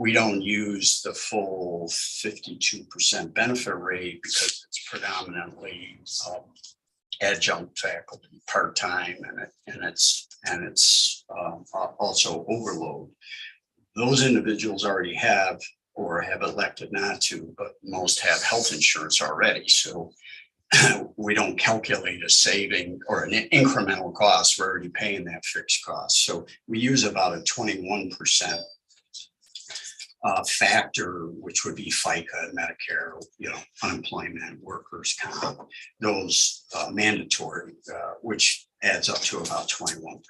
we don't use the full 52% benefit rate because it's predominantly adjunct faculty, part-time, and it's also overload. Those individuals already have or have elected not to, but most have health insurance already. So we don't calculate a saving or an incremental cost. We're already paying that fixed cost. So we use about a 21% factor, which would be FICA, Medicare, unemployment, workers' comp, those mandatory, which adds up to about 21%.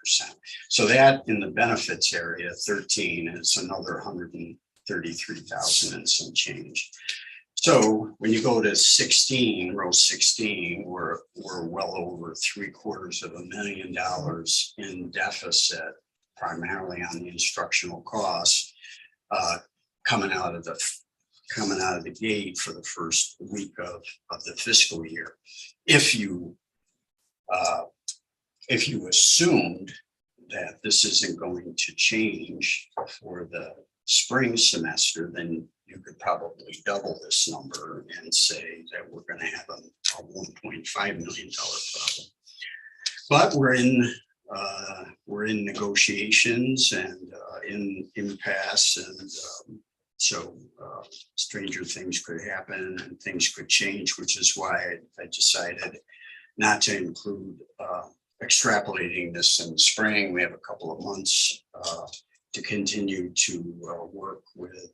So that in the benefits area, 13 is another 133,000 and some change. So when you go to 16, row 16, we're well over $750,000 in deficit, primarily on the instructional costs, coming out of the gate for the first week of the fiscal year. If you assumed that this isn't going to change for the spring semester, then you could probably double this number and say that we're going to have a $1.5 million problem. But we're in negotiations and in impasse, and so stranger things could happen and things could change, which is why I decided not to include extrapolating this in the spring. We have a couple of months to continue to work with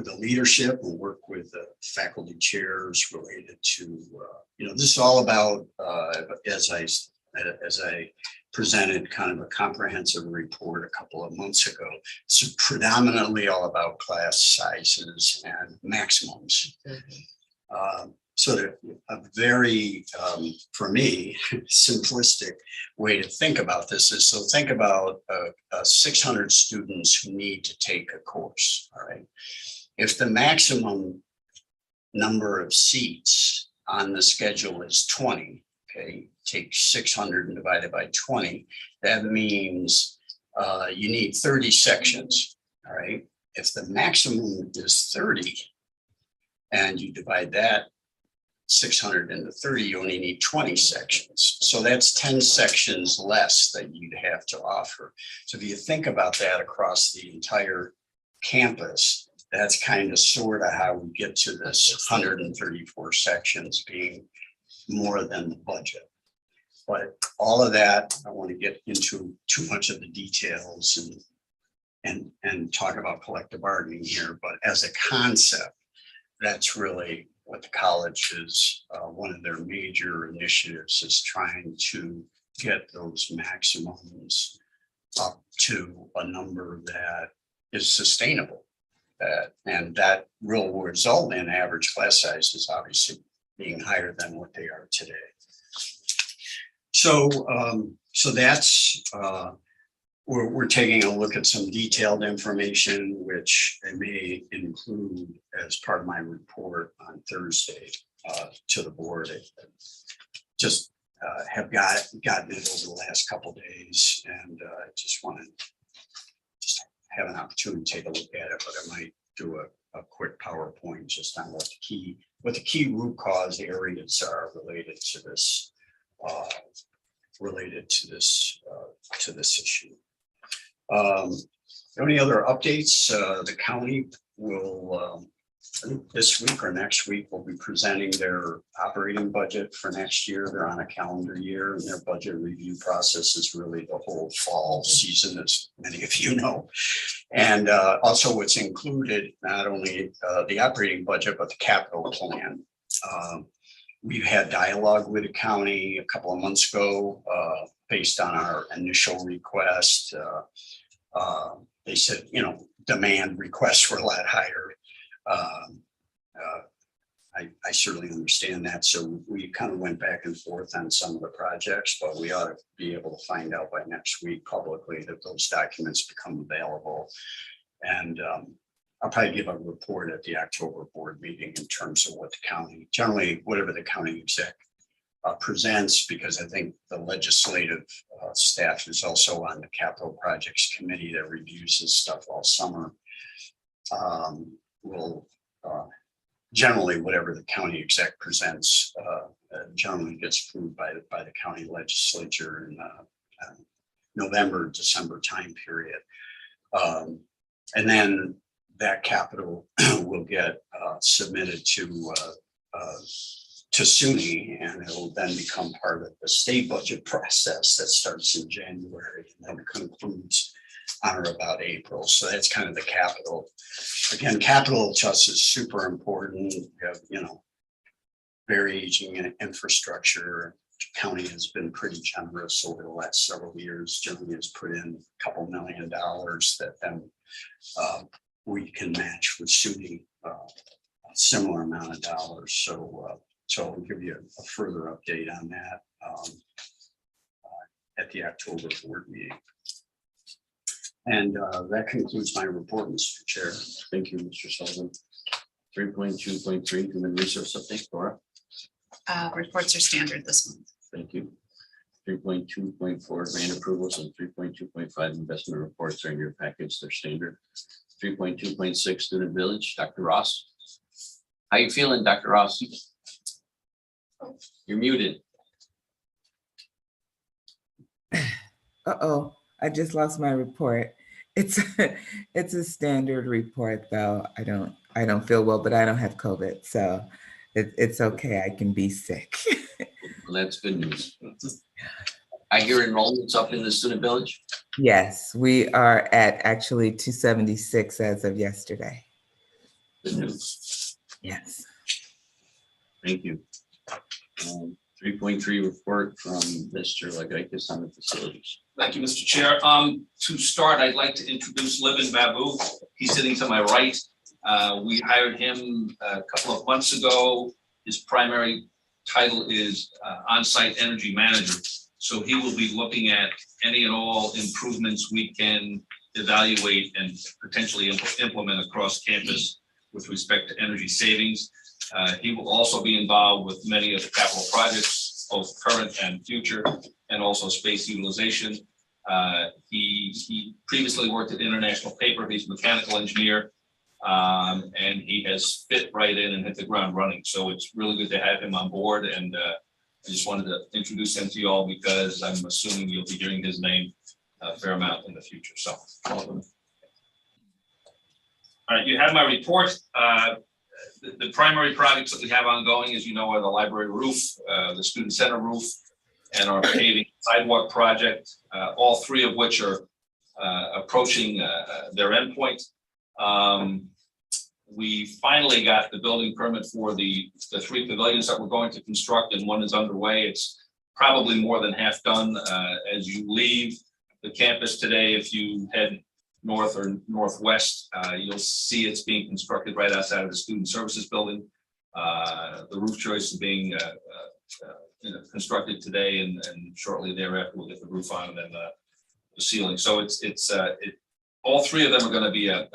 the leadership and work with the faculty chairs related to, this is all about, as I presented kind of a comprehensive report a couple of months ago, it's predominantly all about class sizes and maximums. So a very, for me, simplistic way to think about this is, so think about 600 students who need to take a course, all right? If the maximum number of seats on the schedule is 20, okay, take 600 and divide it by 20, that means you need 30 sections, all right? If the maximum is 30 and you divide that 600 into 30, you only need 20 sections. So that's 10 sections less that you'd have to offer. So if you think about that across the entire campus, that's kind of sort of how we get to this 134 sections being more than the budget. But all of that, I want to get into too much of the details and talk about collective bargaining here. But as a concept, that's really what the college is, one of their major initiatives is trying to get those maximums up to a number that is sustainable. And that will result in average class sizes obviously being higher than what they are today. So that's, we're taking a look at some detailed information, which I may include as part of my report on Thursday to the board. I just have gotten it over the last couple of days, and I just want to have an opportunity to take a look at it, but I might do a quick PowerPoint just on what the key root cause areas are related to this issue. Any other updates? The county will, I think this week or next week, will be presenting their operating budget for next year. They're on a calendar year, and their budget review process is really the whole fall season, as many of you know. And also what's included, not only the operating budget, but the capital plan. We've had dialogue with the county a couple of months ago based on our initial request. They said, demand requests were a lot higher. I certainly understand that. So we kind of went back and forth on some of the projects, but we ought to be able to find out by next week publicly that those documents become available. And I'll probably give a report at the October board meeting in terms of what the county, generally whatever the county exec presents, because I think the legislative staff is also on the capital projects committee that reviews this stuff all summer. Will generally, whatever the county exec presents generally gets approved by the county legislature in November, December time period. And then that capital will get submitted to SUNY, and it will then become part of the state budget process that starts in January and then concludes on or about April. So that's kind of the capital. Again, capital to us is super important. We have, very aging infrastructure. The county has been pretty generous over the last several years. Germany has put in a couple $1 million that then we can match with SUNY a similar amount of dollars. So I'll give you a further update on that at the October board meeting. And that concludes my report, Mr. Chair. Thank you, Mr. Sullivan. 3.2.3 human resource update, Laura. Reports are standard this month. Thank you. 3.2.4 grant approvals and 3.2.5 investment reports are in your package. They're standard. 3.2.6 student village. Dr. Ross. How you feeling, Dr. Ross? You're muted. Uh-oh, I just lost my report. It's a standard report though. I don't feel well, but I don't have COVID, so it's okay. I can be sick. Well, that's good news. I hear enrollment's up in the student village. Yes, we are at actually 276 as of yesterday. Good news. Yes. Thank you. 3.3 report from Mr. Lagaitis on the facilities. Thank you, Mr. Chair. To start, I'd like to introduce Livin Babu. He's sitting to my right. We hired him a couple of months ago. His primary title is on-site energy manager. So he will be looking at any and all improvements we can evaluate and potentially implement across campus with respect to energy savings. He will also be involved with many of the capital projects, both current and future, and also space utilization. He previously worked at International Paper. He's a mechanical engineer, and he has fit right in and hit the ground running. So it's really good to have him on board. And I just wanted to introduce him to you all because I'm assuming you'll be hearing his name a fair amount in the future. So welcome. All right, you have my report. The primary projects that we have ongoing, as you know, are the library roof, the student center roof, and our paving sidewalk project, all three of which are approaching their endpoint. We finally got the building permit for the three pavilions that we're going to construct, and one is underway. It's probably more than half done. As you leave the campus today, if you head north or northwest, you'll see it's being constructed right outside of the student services building. The roof choice is being constructed today, and shortly thereafter we'll get the roof on and then the ceiling. So it's all three of them are going to be a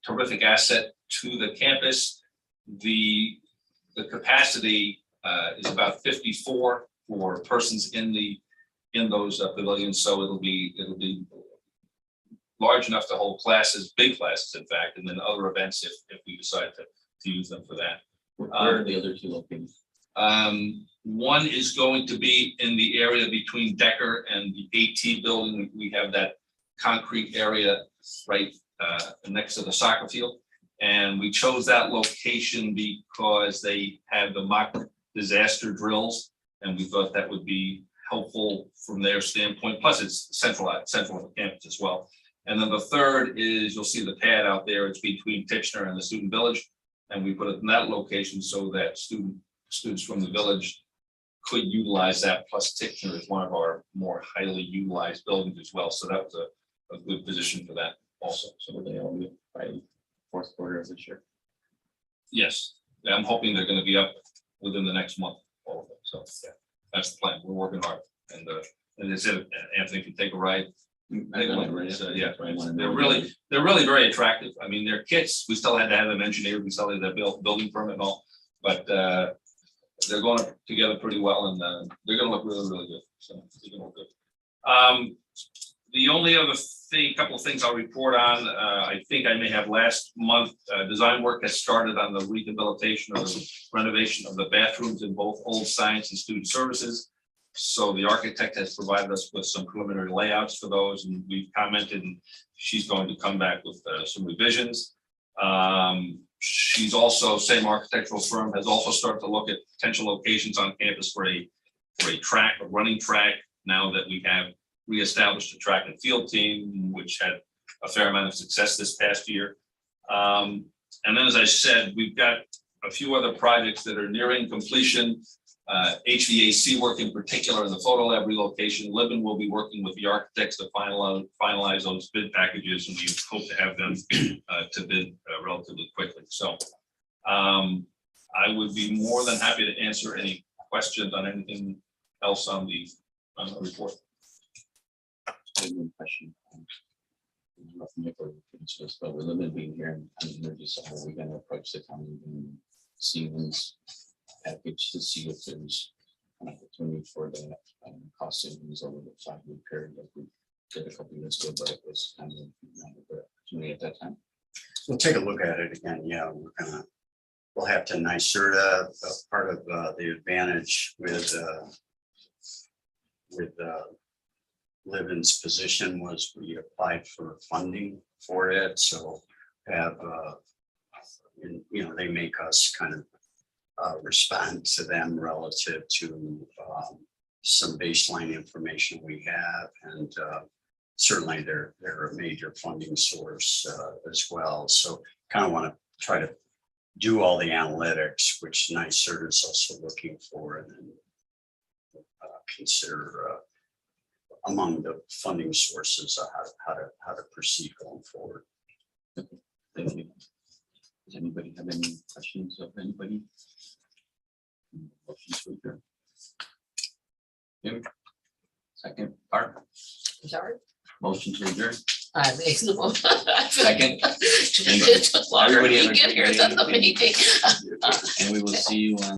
terrific asset to the campus. The capacity is about 54 for persons in those pavilions, so it'll be large enough to hold classes, big classes, in fact, and then other events if we decide to use them for that. Where are the other two located? One is going to be in the area between Decker and the AT building. We have that concrete area right next to the soccer field. And we chose that location because they have the mock disaster drills, and we thought that would be helpful from their standpoint. Plus it's central of the campus as well. And then the third is, you'll see the pad out there. It's between Tichenor and the student village. And we put it in that location so that students from the village could utilize that. Plus Tichenor is one of our more highly utilized buildings as well. So that was a good position for that also. So will they all be by fourth quarter of this year? Yes, I'm hoping they're going to be up within the next month, all of them. So yeah, that's the plan. We're working hard. And as I said, Anthony can take a ride. So, yeah, they're really very attractive. I mean, their kits, we still had to have them engineered. We still had that building permit and all, but they're going together pretty well, and they're gonna look really, really good. So they're gonna look good. The only other thing, couple of things I'll report on, I think I may have last month, design work has started on the rehabilitation or renovation of the bathrooms in both old science and student services. So the architect has provided us with some preliminary layouts for those, and we've commented, and she's going to come back with some revisions. She's also, same architectural firm, has also started to look at potential locations on campus for a track, a running track, now that we have reestablished a track and field team, which had a fair amount of success this past year. And then, as I said, we've got a few other projects that are nearing completion. HVAC work in particular, in the photo lab relocation. Libin will be working with the architects to finalize those bid packages, and we hope to have them to bid relatively quickly. So I would be more than happy to answer any questions on anything else on the report. One question. But with Libin being here, we're just, are we gonna approach the county and see this package to see if there's an opportunity for the cost savings over the 5-year period that we did a couple years ago, but it was kind of not a good opportunity at that time. We'll take a look at it again. Yeah, we'll have to NYSERDA. Part of the advantage with Livin's position was we applied for funding for it. So they make us kind of respond to them relative to some baseline information we have, and certainly they're a major funding source as well. So kind of want to try to do all the analytics, which NYSERDA is also looking for, and then consider among the funding sources how to proceed going forward. Thank you. Does anybody have any questions of anybody? Motion to adjourn. Kim? Second, Art, Sorry. motion to adjourn. I make the motion. Second. It took longer Everybody to have a get great here day. than the meeting. And we will see you on